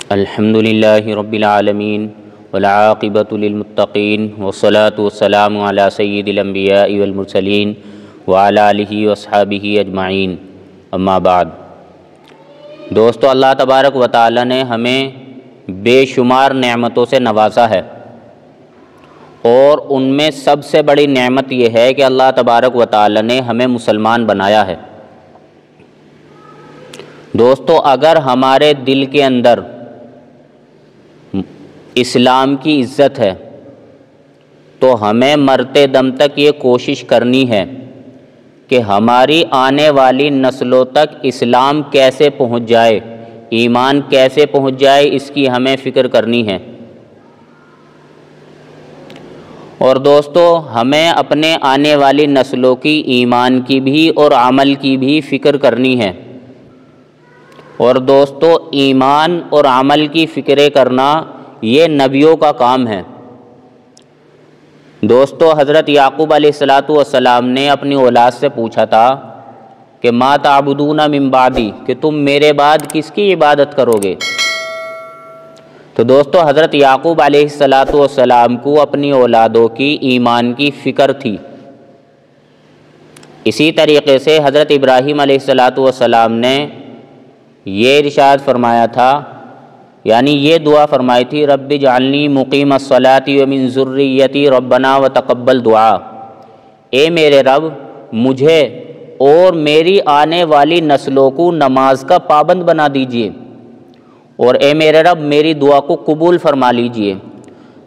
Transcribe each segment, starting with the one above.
الحمدللہ رب العالمین والعاقبۃ للمتقین والصلاة والسلام علی سید الانبیاء والمرسلین وعلی آلہ واصحابہ اجمعین، اما بعد۔ دوستو، اللہ تبارک و تعالی نے ہمیں بے شمار نعمتوں سے نوازا ہے، اور ان میں سب سے بڑی نعمت یہ ہے کہ اللہ تبارک و تعالی نے ہمیں مسلمان بنایا ہے۔ دوستو، اگر ہمارے دل کے اندر اسلام کی عزت ہے تو ہمیں مرتے دم تک یہ کوشش کرنی ہے کہ ہماری آنے والی نسلوں تک اسلام کیسے پہنچ جائے، ایمان کیسے پہنچ جائے، اس کی ہمیں فکر کرنی ہے۔ اور دوستو، ہمیں اپنے آنے والی نسلوں کی ایمان کی بھی اور عمل کی بھی فکر کرنی ہے۔ اور دوستو، ایمان اور عمل کی فکریں کرنا یہ نبیوں کا کام ہے۔ دوستو، حضرت یعقوب علیہ السلام نے اپنی اولاد سے پوچھا تھا کہ ما تعبدون من بعدی، کہ تم میرے بعد کس کی عبادت کرو گے؟ تو دوستو، حضرت یعقوب علیہ السلام کو اپنی اولادوں کی ایمان کی فکر تھی۔ اسی طریقے سے حضرت ابراہیم علیہ السلام نے یہ ارشاد فرمایا تھا، یعنی یہ دعا فرمائی تھی، رب اجعلنی مقیم الصلاۃ ومن ذریتی ربنا وتقبل دعا، اے میرے رب مجھے اور میری آنے والی نسلوں کو نماز کا پابند بنا دیجئے، اور اے میرے رب میری دعا کو قبول فرما لیجئے۔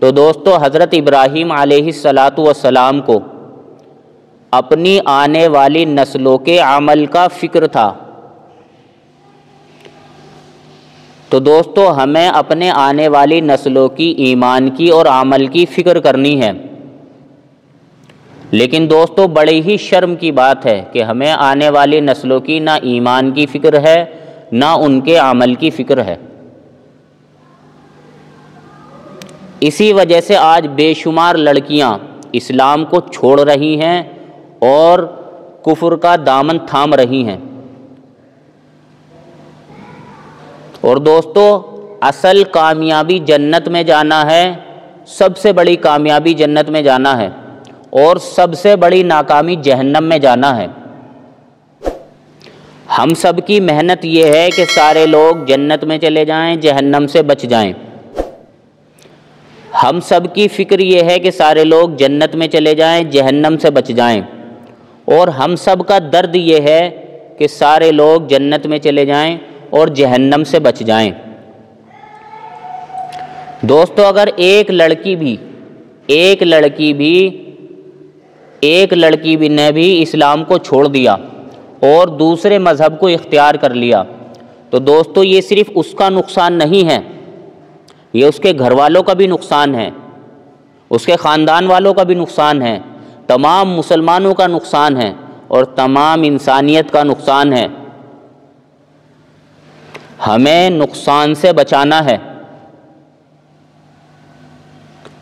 تو دوستو، حضرت ابراہیم علیہ السلام کو اپنی آنے والی نسلوں کے عمل کا فکر تھا۔ تو دوستو، ہمیں اپنے آنے والی نسلوں کی ایمان کی اور عمل کی فکر کرنی ہے۔ لیکن دوستو، بڑی ہی شرم کی بات ہے کہ ہمیں آنے والی نسلوں کی نہ ایمان کی فکر ہے نہ ان کے عمل کی فکر ہے۔ اسی وجہ سے آج بے شمار لڑکیاں اسلام کو چھوڑ رہی ہیں اور کفر کا دامن تھام رہی ہیں۔ اور دوستو، اصل کامیابی جنت میں جانا ہے، سب سے بڑی کامیابی جنت میں جانا ہے، اور سب سے بڑی ناکامی جہنم میں جانا ہے۔ ہم سب کی محنت یہ ہے کہ سارے لوگ جنت میں چلے جائیں، جہنم سے بچ جائیں۔ ہم سب کی فکر یہ ہے کہ سارے لوگ جنت میں چلے جائیں، جہنم سے بچ جائیں، اور ہم سب کا درد یہ ہے کہ سارے لوگ جنت میں چلے جائیں اور جہنم سے بچ جائیں۔ دوستو، اگر ایک لڑکی بھی نے بھی اسلام کو چھوڑ دیا اور دوسرے مذہب کو اختیار کر لیا تو دوستو، یہ صرف اس کا نقصان نہیں ہے، یہ اس کے گھر والوں کا بھی نقصان ہے، اس کے خاندان والوں کا بھی نقصان ہے، تمام مسلمانوں کا نقصان ہے، اور تمام انسانیت کا نقصان ہے۔ ہمیں نقصان سے بچانا ہے،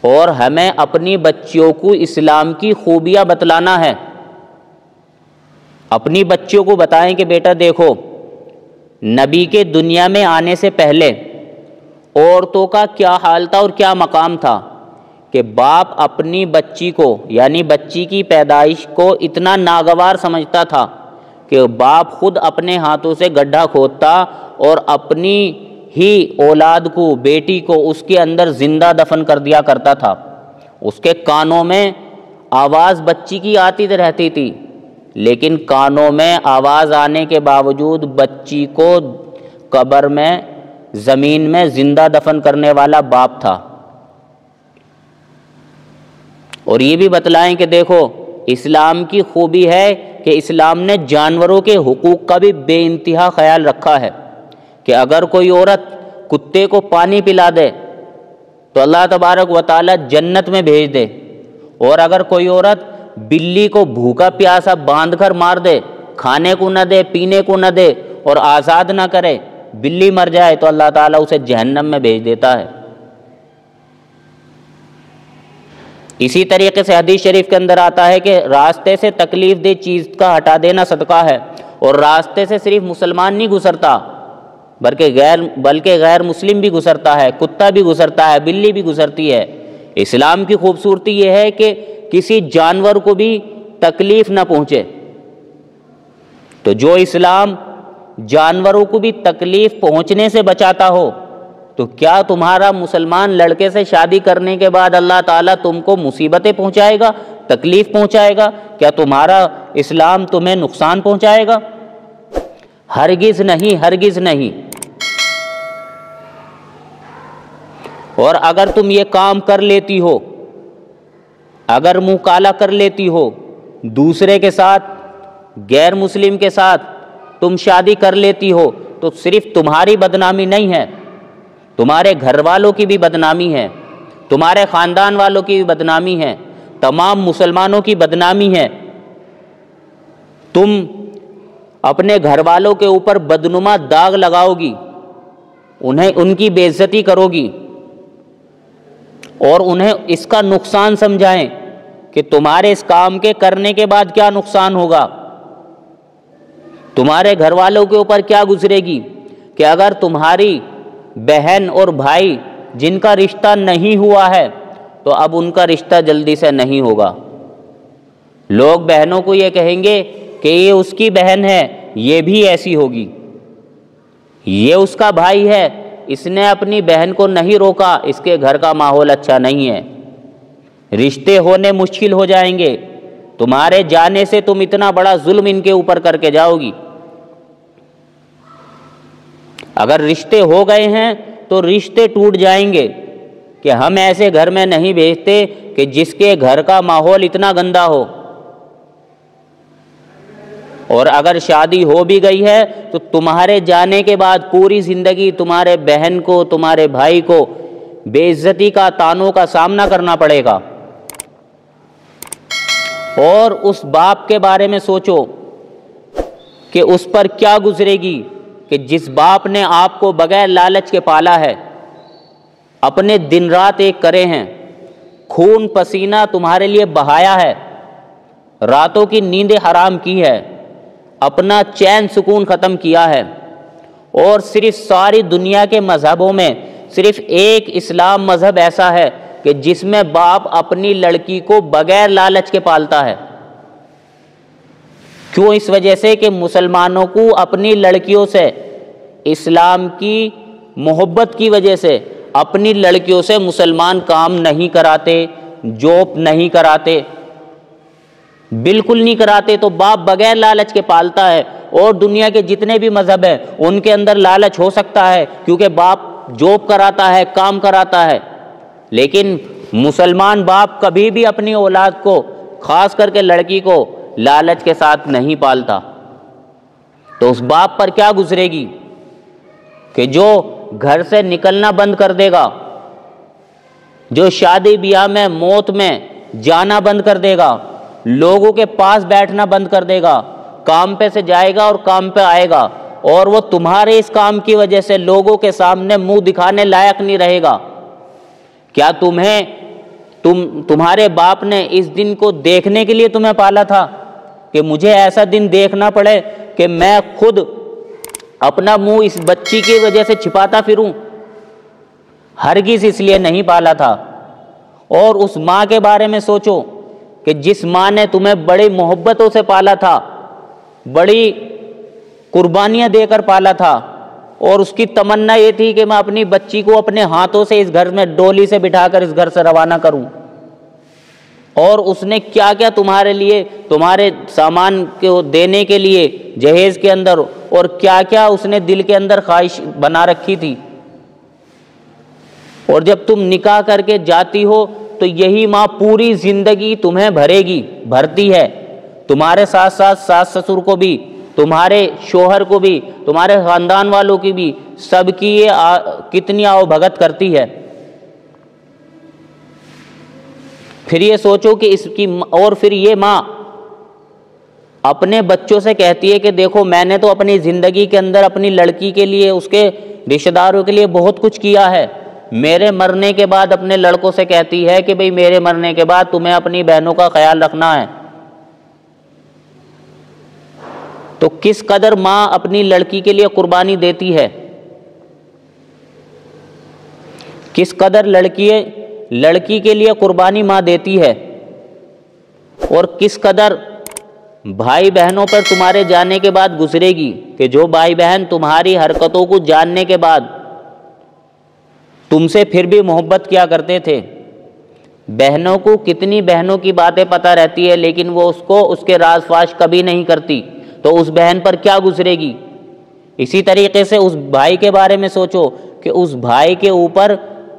اور ہمیں اپنی بچیوں کو اسلام کی خوبیاں بتلانا ہے۔ اپنی بچیوں کو بتائیں کہ بیٹا دیکھو، نبی کے دنیا میں آنے سے پہلے عورتوں کا کیا حال تھا اور کیا مقام تھا، کہ باپ اپنی بچی کو، یعنی بچی کی پیدائش کو اتنا ناگوار سمجھتا تھا کہ باپ خود اپنے ہاتھوں سے گڈھا کھودتا اور اپنی ہی اولاد کو، بیٹی کو اس کے اندر زندہ دفن کر دیا کرتا تھا۔ اس کے کانوں میں آواز بچی کی آتی رہتی تھی، لیکن کانوں میں آواز آنے کے باوجود بچی کو قبر میں، زمین میں زندہ دفن کرنے والا باپ تھا۔ اور یہ بھی بتلائیں کہ دیکھو، اسلام کی خوبی ہے کہ اسلام نے جانوروں کے حقوق کا بھی بے انتہا خیال رکھا ہے، کہ اگر کوئی عورت کتے کو پانی پلا دے تو اللہ تبارک و تعالی جنت میں بھیج دے، اور اگر کوئی عورت بلی کو بھوکا پیاسا باندھ کر مار دے، کھانے کو نہ دے، پینے کو نہ دے، اور آزاد نہ کرے، بلی مر جائے تو اللہ تعالیٰ اسے جہنم میں بھیج دیتا ہے۔ اسی طریقے سے حدیث شریف کے اندر آتا ہے کہ راستے سے تکلیف دہ چیز کا ہٹا دینا صدقہ ہے، اور راستے سے صرف مسلمان نہیں گزرتا، بلکہ غیر مسلم بھی گزرتا ہے، کتا بھی گزرتا ہے، بلی بھی گزرتی ہے۔ اسلام کی خوبصورتی یہ ہے کہ کسی جانور کو بھی تکلیف نہ پہنچے۔ تو جو اسلام جانوروں کو بھی تکلیف پہنچنے سے بچاتا ہو، تو کیا تمہارا مسلمان لڑکے سے شادی کرنے کے بعد اللہ تعالیٰ تم کو مصیبتیں پہنچائے گا، تکلیف پہنچائے گا؟ کیا تمہارا اسلام تمہیں نقصان پہنچائے گا؟ ہرگز نہیں، ہرگز نہیں۔ اور اگر تم یہ کام کر لیتی ہو، اگر منہ کالا کر لیتی ہو، دوسرے کے ساتھ، غیر مسلم کے ساتھ تم شادی کر لیتی ہو، تو صرف تمہاری بدنامی نہیں ہے، تمہارے گھر والوں کی بھی بدنامی ہے، تمہارے خاندان والوں کی بھی بدنامی ہے، تمام مسلمانوں کی بدنامی ہے۔ تم اپنے گھر والوں کے اوپر بدنما داغ لگاؤ گی، ان کی بے عزتی کرو گی، اور انہیں اس کا نقصان سمجھائیں کہ تمہارے اس کام کے کرنے کے بعد کیا نقصان ہوگا، تمہارے گھر والوں کے اوپر کیا گزرے گی، کہ اگر تمہاری بہن اور بھائی جن کا رشتہ نہیں ہوا ہے تو اب ان کا رشتہ جلدی سے نہیں ہوگا۔ لوگ بہنوں کو یہ کہیں گے کہ یہ اس کی بہن ہے، یہ بھی ایسی ہوگی، یہ اس کا بھائی ہے، اس نے اپنی بہن کو نہیں روکا، اس کے گھر کا ماحول اچھا نہیں ہے، رشتے ہونے مشکل ہو جائیں گے، تمہارے جانے سے تم اتنا بڑا ظلم ان کے اوپر کر کے جاؤ گی۔ اگر رشتے ہو گئے ہیں تو رشتے ٹوٹ جائیں گے کہ ہم ایسے گھر میں نہیں بھیجتے کہ جس کے گھر کا ماحول اتنا گندا ہو۔ اور اگر شادی ہو بھی گئی ہے تو تمہارے جانے کے بعد پوری زندگی تمہارے بہن کو، تمہارے بھائی کو بے عزتی کا، طعنوں کا سامنا کرنا پڑے گا۔ اور اس باپ کے بارے میں سوچو کہ اس پر کیا گزرے گی کہ جس باپ نے آپ کو بغیر لالچ کے پالا ہے، اپنے دن رات ایک کرے ہیں، خون پسینہ تمہارے لیے بہایا ہے، راتوں کی نیندیں حرام کی ہے، اپنا چین سکون ختم کیا ہے، اور صرف ساری دنیا کے مذہبوں میں صرف ایک اسلام مذہب ایسا ہے کہ جس میں باپ اپنی لڑکی کو بغیر لالچ کے پالتا ہے۔ کیوں؟ اس وجہ سے کہ مسلمانوں کو اپنی لڑکیوں سے، اسلام کی محبت کی وجہ سے اپنی لڑکیوں سے مسلمان کام نہیں کراتے، جاب نہیں کراتے، بالکل نہیں کراتے، تو باپ بغیر لالچ کے پالتا ہے۔ اور دنیا کے جتنے بھی مذہب ہیں ان کے اندر لالچ ہو سکتا ہے کیونکہ باپ جاب کراتا ہے، کام کراتا ہے، لیکن مسلمان باپ کبھی بھی اپنی اولاد کو، خاص کر کے لڑکی کو، لالچ کے ساتھ نہیں پالتا۔ تو اس باپ پر کیا گزرے گی کہ جو گھر سے نکلنا بند کر دے گا، جو شادی بیاہ میں، موت میں جانا بند کر دے گا، لوگوں کے پاس بیٹھنا بند کر دے گا، کام پہ سے جائے گا اور کام پہ آئے گا، اور وہ تمہارے اس کام کی وجہ سے لوگوں کے سامنے منہ دکھانے لائق نہیں رہے گا۔ کیا تمہارے باپ نے اس دن کو دیکھنے کے لیے تمہیں پالا تھا کہ مجھے ایسا دن دیکھنا پڑے کہ میں خود اپنا منہ اس بچی کی وجہ سے چھپاتا پھروں؟ ہرگز اس لیے نہیں پالا تھا۔ اور اس ماں کے بارے میں سوچو کہ جس ماں نے تمہیں بڑی محبتوں سے پالا تھا، بڑی قربانیاں دے کر پالا تھا، اور اس کی تمنا یہ تھی کہ میں اپنی بچی کو اپنے ہاتھوں سے اس گھر میں ڈولی سے بٹھا کر اس گھر سے روانہ کروں، اور اس نے کیا کیا تمہارے لیے، تمہارے سامان کو دینے کے لیے جہیز کے اندر، اور کیا کیا اس نے دل کے اندر خواہش بنا رکھی تھی۔ اور جب تم نکاح کر کے جاتی ہو تو یہی ماں پوری زندگی تمہیں بھرے گی، بھرتی ہے، تمہارے ساتھ ساتھ ساس سسر کو بھی، تمہارے شوہر کو بھی، تمہارے خاندان والوں کی بھی، سب کی یہ کتنی آؤ بھگت کرتی ہے۔ پھر یہ سوچو کہ اس کی، اور پھر یہ ماں اپنے بچوں سے کہتی ہے کہ دیکھو میں نے تو اپنی زندگی کے اندر اپنی لڑکی کے لیے، اس کے رشتہ داروں کے لیے بہت کچھ کیا ہے، میرے مرنے کے بعد اپنے لڑکوں سے کہتی ہے کہ بھئی میرے مرنے کے بعد تمہیں اپنی بہنوں کا خیال رکھنا ہے۔ تو کس قدر ماں اپنی لڑکی کے لیے قربانی دیتی ہے، کس قدر لڑکی کے لیے قربانی ماں دیتی ہے، اور کس قدر بھائی بہنوں پر تمہارے جانے کے بعد گزرے گی، کہ جو بھائی بہن تمہاری حرکتوں کو جاننے کے بعد تم سے پھر بھی محبت کیا کرتے تھے۔ بہنوں کو کتنی بہنوں کی باتیں پتہ رہتی ہے، لیکن وہ اس کے راز فاش کبھی نہیں کرتی، تو اس بہن پر کیا گزرے گی۔ اسی طریقے سے اس بھائی کے بارے میں سوچو کہ اس بھائی کے اوپر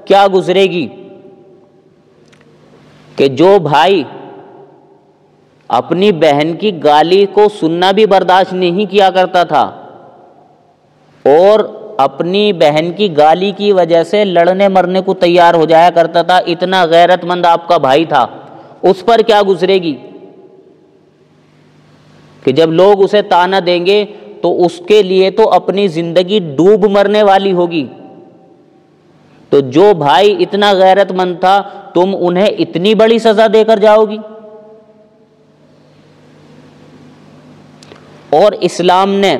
کیا گزرے گی، کہ جو بھائی اپنی بہن کی گالی کو سننا بھی برداشت نہیں کیا کرتا تھا، اور اپنی بہن کی گالی کی وجہ سے لڑنے مرنے کو تیار ہو جایا کرتا تھا، اتنا غیرت مند آپ کا بھائی تھا، اس پر کیا گزرے گی، کہ جب لوگ اسے طعنہ دیں گے تو اس کے لیے تو اپنی زندگی ڈوب مرنے والی ہوگی۔ تو جو بھائی اتنا غیرت مند تھا، تم انہیں اتنی بڑی سزا دے کر جاؤ گی۔ اور اسلام نے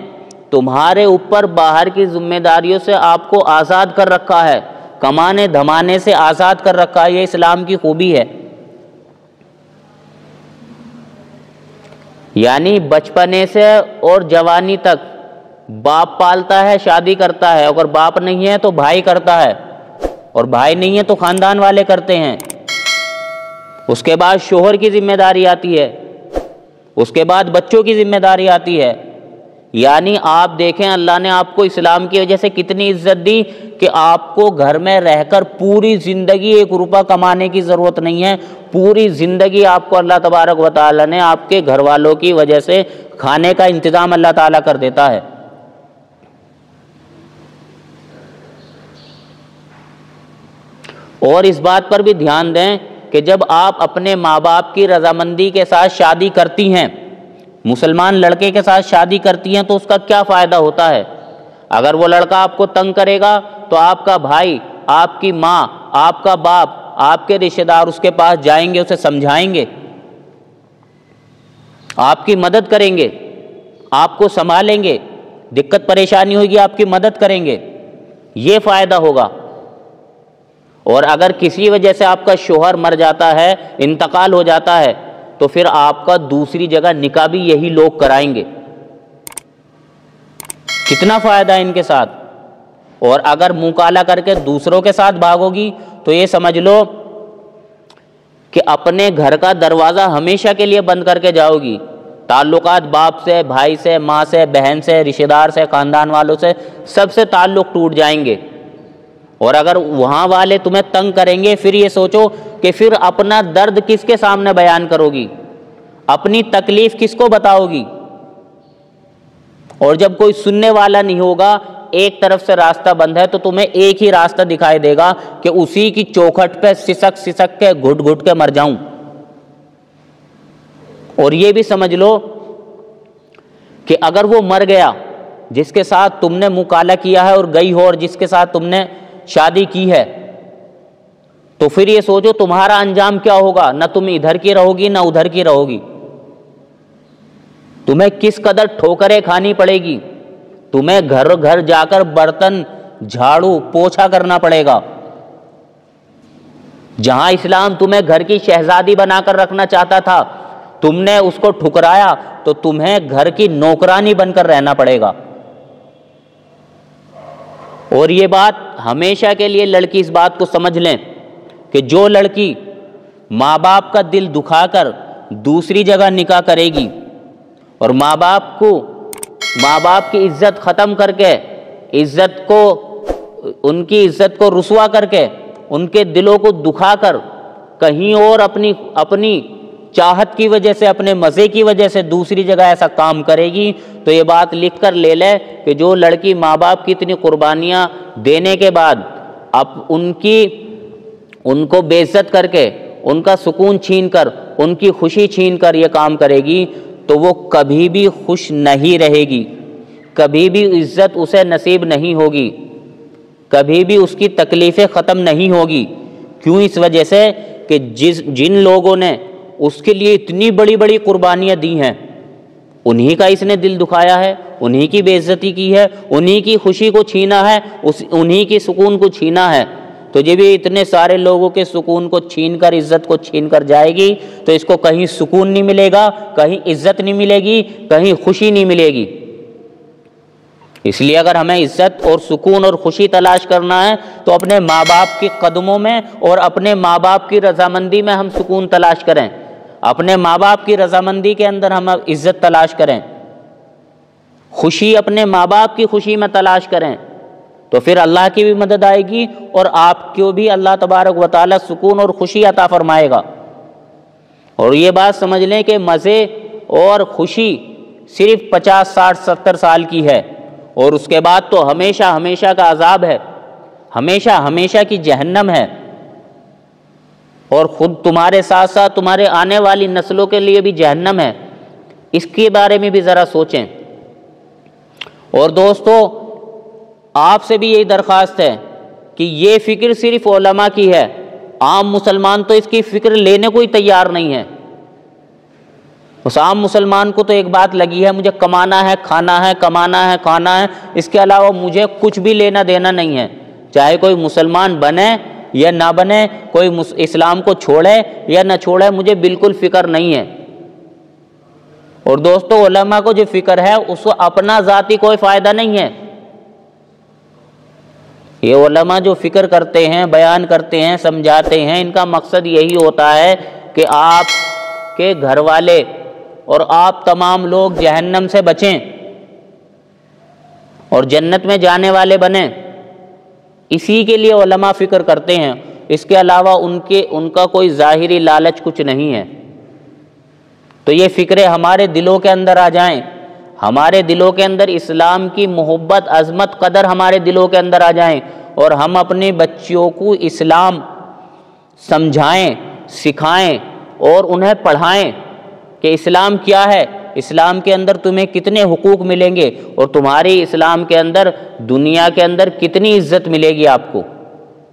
تمہارے اوپر باہر کی ذمہ داریوں سے آپ کو آزاد کر رکھا ہے، کمانے دھمانے سے آزاد کر رکھا ہے، یہ اسلام کی خوبی ہے۔ یعنی بچپنے سے اور جوانی تک باپ پالتا ہے، شادی کرتا ہے، اگر باپ نہیں ہے تو بھائی کرتا ہے، اور بھائی نہیں ہے تو خاندان والے کرتے ہیں۔ اس کے بعد شوہر کی ذمہ داری آتی ہے، اس کے بعد بچوں کی ذمہ داری آتی ہے۔ یعنی آپ دیکھیں اللہ نے آپ کو اسلام کی وجہ سے کتنی عزت دی، کہ آپ کو گھر میں رہ کر پوری زندگی 1 روپیہ کمانے کی ضرورت نہیں ہے، پوری زندگی آپ کو اللہ تبارک و تعالیٰ نے آپ کے گھر والوں کی وجہ سے کھانے کا انتظام اللہ تعالیٰ کر دیتا ہے۔ اور اس بات پر بھی دھیان دیں کہ جب آپ اپنے ماں باپ کی رضامندی کے ساتھ شادی کرتی ہیں، مسلمان لڑکے کے ساتھ شادی کرتی ہیں، تو اس کا کیا فائدہ ہوتا ہے۔ اگر وہ لڑکا آپ کو تنگ کرے گا تو آپ کا بھائی، آپ کی ماں، آپ کا باپ، آپ کے رشتہ دار اس کے پاس جائیں گے، اسے سمجھائیں گے، آپ کی مدد کریں گے، آپ کو سنبھالیں گے، دقت پریشانی ہوگی آپ کی مدد کریں گے، یہ فائدہ ہوگا۔ اور اگر کسی وجہ سے آپ کا شوہر مر جاتا ہے، انتقال ہو جاتا ہے، تو پھر آپ کا دوسری جگہ نکاح بھی یہی لوگ کرائیں گے۔ کتنا فائدہ ہے ان کے ساتھ۔ اور اگر منہ کالا کر کے دوسروں کے ساتھ بھاگو گی تو یہ سمجھ لو کہ اپنے گھر کا دروازہ ہمیشہ کے لیے بند کر کے جاؤ گی۔ تعلقات باپ سے، بھائی سے، ماں سے، بہن سے، رشتہ دار سے، خاندان والوں سے، سب سے تعلق ٹوٹ جائیں گے۔ اور اگر وہاں والے تمہیں تنگ کریں گے، پھر یہ سوچو کہ پھر اپنا درد کس کے سامنے بیان کرو گی، اپنی تکلیف کس کو بتاؤ گی۔ اور جب کوئی سننے والا نہیں ہوگا، ایک طرف سے راستہ بند ہے، تو تمہیں ایک ہی راستہ دکھائی دے گا کہ اسی کی چوکھٹ پہ سسک سسک کے گھٹ گھٹ کے مر جاؤں۔ اور یہ بھی سمجھ لو کہ اگر وہ مر گیا جس کے ساتھ تم نے منہ کالا کیا ہے اور گئی ہو، اور جس کے ساتھ تم نے شادی کی ہے، تو پھر یہ سوچو تمہارا انجام کیا ہوگا، نہ تم ادھر کی رہو گی نہ ادھر کی رہو گی، تمہیں کس قدر ٹھوکریں کھانی پڑے گی، تمہیں گھر گھر جا کر برتن جھاڑو پوچھا کرنا پڑے گا۔ جہاں اسلام تمہیں گھر کی شہزادی بنا کر رکھنا چاہتا تھا، تم نے اس کو ٹھکرایا، تو تمہیں گھر کی نوکرانی بن کر رہنا پڑے گا۔ اور یہ بات ہمیشہ کے لیے لڑکی اس بات کو سمجھ لیں کہ جو لڑکی ماں باپ کا دل دکھا کر دوسری جگہ نکاح کرے گی، اور ماں باپ کی عزت ختم کر کے، ان کی عزت کو رسوا کر کے، ان کے دلوں کو دکھا کر کہیں اور اپنی چاہت کی وجہ سے، اپنے مزے کی وجہ سے دوسری جگہ ایسا کام کرے گی، تو یہ بات لکھ کر لے لے کہ جو لڑکی ماں باپ کی اتنی قربانیاں دینے کے بعد اب ان کو بے عزت کر کے، ان کا سکون چھین کر، ان کی خوشی چھین کر یہ کام کرے گی، تو وہ کبھی بھی خوش نہیں رہے گی، کبھی بھی عزت اسے نصیب نہیں ہوگی، کبھی بھی اس کی تکلیفیں ختم نہیں ہوگی۔ کیوں؟ اس وجہ سے کہ جن لوگوں نے اس کے لیے اتنی بڑی بڑی قربانیاں دی ہیں، انہی کا اس نے دل دکھایا ہے، انہی کی بے عزتی کی ہے، انہی کی خوشی کو چھینا ہے، انہی کی سکون کو چھینا ہے۔ تجھے بھی اتنے سارے لوگوں کے سکون کو چھین کر، عزت کو چھین کر جائے گی تو اس کو کہیں سکون نہیں ملے گا، کہیں عزت نہیں ملے گی، کہیں خوشی نہیں ملے گی۔ اس لیے اگر ہمیں عزت اور سکون اور خوشی تلاش کرنا ہے تو اپنے ماں باپ کے قدموں میں اور اپنے ماں باپ کی رضامندی میں ہم سکون تلاش کریں، اپنے ماں باپ کی رضامندی کے اندر ہم عزت تلاش کریں، خوشی اپنے ماں باپ کی خوشی میں تلاش کریں، تو پھر اللہ کی بھی مدد آئے گی اور آپ کو بھی اللہ تبارک و تعالیٰ سکون اور خوشی عطا فرمائے گا۔ اور یہ بات سمجھ لیں کہ مزے اور خوشی صرف 50 60 70 سال کی ہے، اور اس کے بعد تو ہمیشہ ہمیشہ کا عذاب ہے، ہمیشہ ہمیشہ کی جہنم ہے، اور خود تمہارے ساتھ ساتھ تمہارے آنے والی نسلوں کے لیے بھی جہنم ہے۔ اس کے بارے میں بھی ذرا سوچیں۔ اور دوستو، آپ سے بھی یہی درخواست ہے کہ یہ فکر صرف علماء کی ہے، عام مسلمان تو اس کی فکر لینے کو ہی تیار نہیں ہے۔ اس عام مسلمان کو تو ایک بات لگی ہے، مجھے کمانا ہے، کھانا ہے، کمانا ہے، کھانا ہے، اس کے علاوہ مجھے کچھ بھی لینا دینا نہیں ہے، چاہے کوئی مسلمان بنے یا نہ بنے، کوئی اسلام کو چھوڑے یا نہ چھوڑے، مجھے بالکل فکر نہیں ہے۔ اور دوستو، علماء کو جو فکر ہے اس کو اپنا ذاتی کوئی فائدہ نہیں ہے۔ یہ علماء جو فکر کرتے ہیں، بیان کرتے ہیں، سمجھاتے ہیں، ان کا مقصد یہی ہوتا ہے کہ آپ کے گھر والے اور آپ تمام لوگ جہنم سے بچیں اور جنت میں جانے والے بنیں۔ اسی کے لیے علماء فکر کرتے ہیں، اس کے علاوہ ان کا کوئی ظاہری لالچ کچھ نہیں ہے۔ تو یہ فکریں ہمارے دلوں کے اندر آ جائیں، ہمارے دلوں کے اندر اسلام کی محبت، عظمت، قدر ہمارے دلوں کے اندر آ جائیں، اور ہم اپنے بچوں کو اسلام سمجھائیں، سکھائیں اور انہیں پڑھائیں کہ اسلام کیا ہے، اسلام کے اندر تمہیں کتنے حقوق ملیں گے، اور تمہاری اسلام کے اندر دنیا کے اندر کتنی عزت ملے گی آپ کو،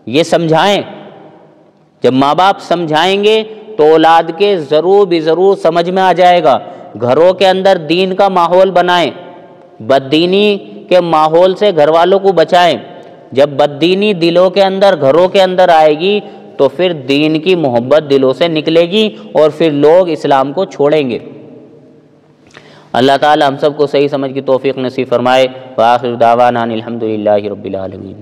یہ سمجھائیں۔ جب ماں باپ سمجھائیں گے تو اولاد کے ضرور بھی ضرور سمجھ میں آ جائے گا۔ گھروں کے اندر دین کا ماحول بنائیں، بددینی کے ماحول سے گھر والوں کو بچائیں۔ جب بددینی دلوں کے اندر، گھروں کے اندر آئے گی تو پھر دین کی محبت دلوں سے نکلے گی اور پھر لوگ اسلام کو چھوڑیں گے۔ اللہ تعالی ہم سب کو صحیح سمجھ کی توفیق نصیب فرمائے۔ وآخر دعوانا ان الحمد للہ رب العالمین۔